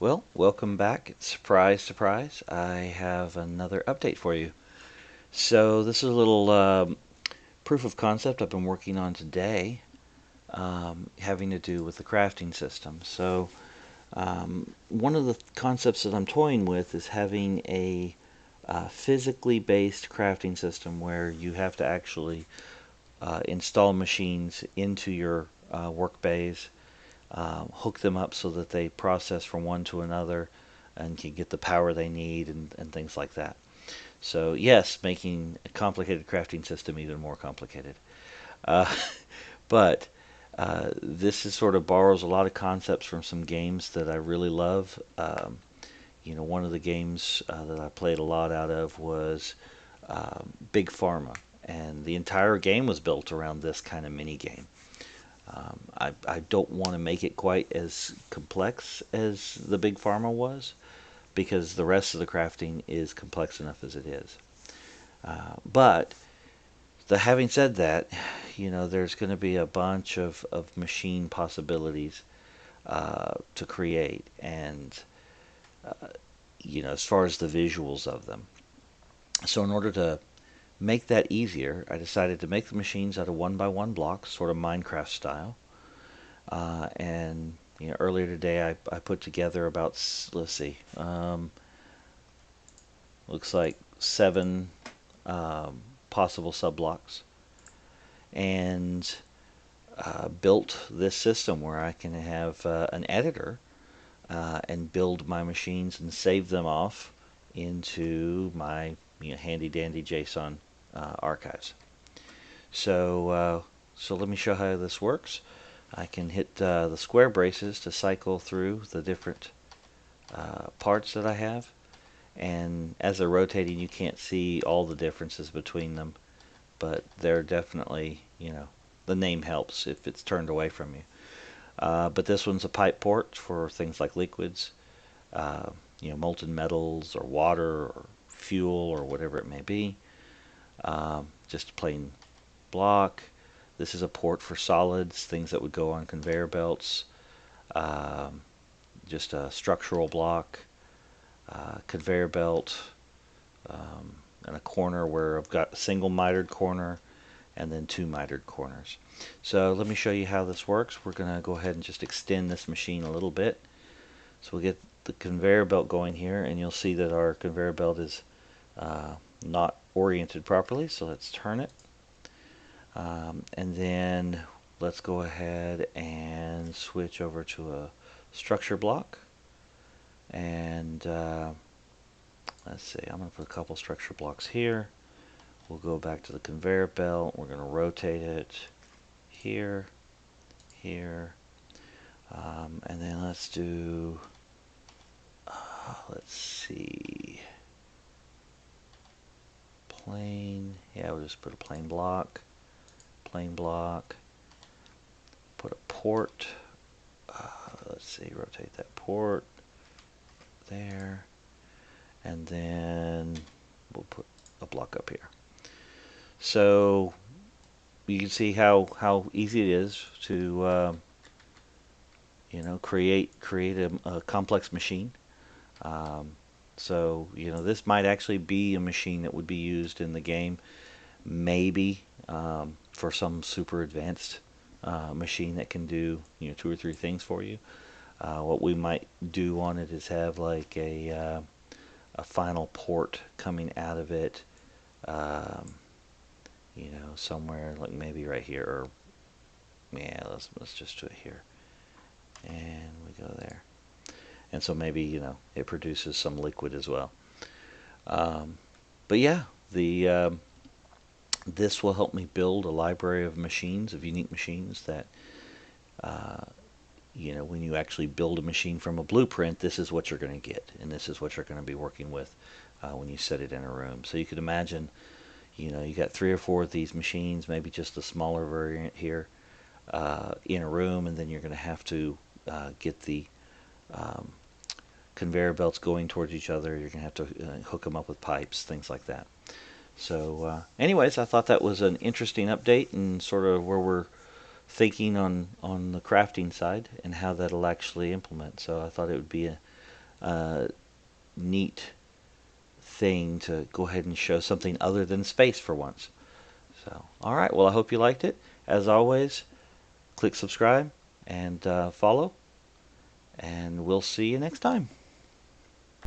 Well, welcome back. Surprise, surprise. I have another update for you. So, this is a little proof of concept I've been working on today, having to do with the crafting system. So, one of the concepts that I'm toying with is having a physically based crafting system where you have to actually install machines into your work bays, hook them up so that they process from one to another and can get the power they need and things like that. So yes, making a complicated crafting system even more complicated. Uh, but this is sort of borrows a lot of concepts from some games that I really love. One of the games that I played a lot out of was Big Pharma, and the entire game was built around this kind of mini game. I don't want to make it quite as complex as the Big Pharma was because the rest of the crafting is complex enough as it is. But having said that, there's going to be a bunch of machine possibilities to create, and uh, as far as the visuals of them. So in order to make that easier, I decided to make the machines out of one by one blocks, sort of Minecraft style. And earlier today I put together about, let's see, looks like seven possible subblocks, and built this system where I can have an editor and build my machines and save them off into my handy dandy JSON archives. So let me show how this works. I can hit the square braces to cycle through the different parts that I have, and as they're rotating you can't see all the differences between them, but they're definitely, the name helps if it's turned away from you. But this one's a pipe port for things like liquids, uh, molten metals or water or fuel or whatever it may be. Just a plain block. This is a port for solids, things that would go on conveyor belts. Um, just a structural block, conveyor belt, and a corner where I've got a single mitered corner and then two mitered corners. So let me show you how this works. We're going to go ahead and just extend this machine a little bit. So we'll get the conveyor belt going here, and you'll see that our conveyor belt is not oriented properly. So let's turn it. And then let's go ahead and switch over to a structure block. And let's see, I'm going to put a couple structure blocks here. We'll go back to the conveyor belt. We're going to rotate it here, here, and then let's do, let's see, plain. Yeah, we'll just put a plain block, put a port. Let's see, rotate that port there, and then we'll put a block up here. So you can see how easy it is to create a complex machine. Um, so this might actually be a machine that would be used in the game, maybe for some super advanced machine that can do two or three things for you. What we might do on it is have like a final port coming out of it, um, somewhere like maybe right here, or yeah, let's just do it here, and we go there. And so maybe it produces some liquid as well. Um, but yeah, the this will help me build a library of machines, of unique machines that uh, when you actually build a machine from a blueprint, this is what you're going to get, and this is what you're going to be working with when you set it in a room. So you could imagine, you got three or four of these machines, maybe just a smaller variant here in a room, and then you're going to have to get the um, conveyor belts going towards each other. You're going to have to hook them up with pipes, things like that. So, anyways, I thought that was an interesting update and sort of where we're thinking on the crafting side and how that'll actually implement. So I thought it would be neat thing to go ahead and show something other than space for once. So, all right. Well, I hope you liked it. As always, click subscribe and follow, and we'll see you next time.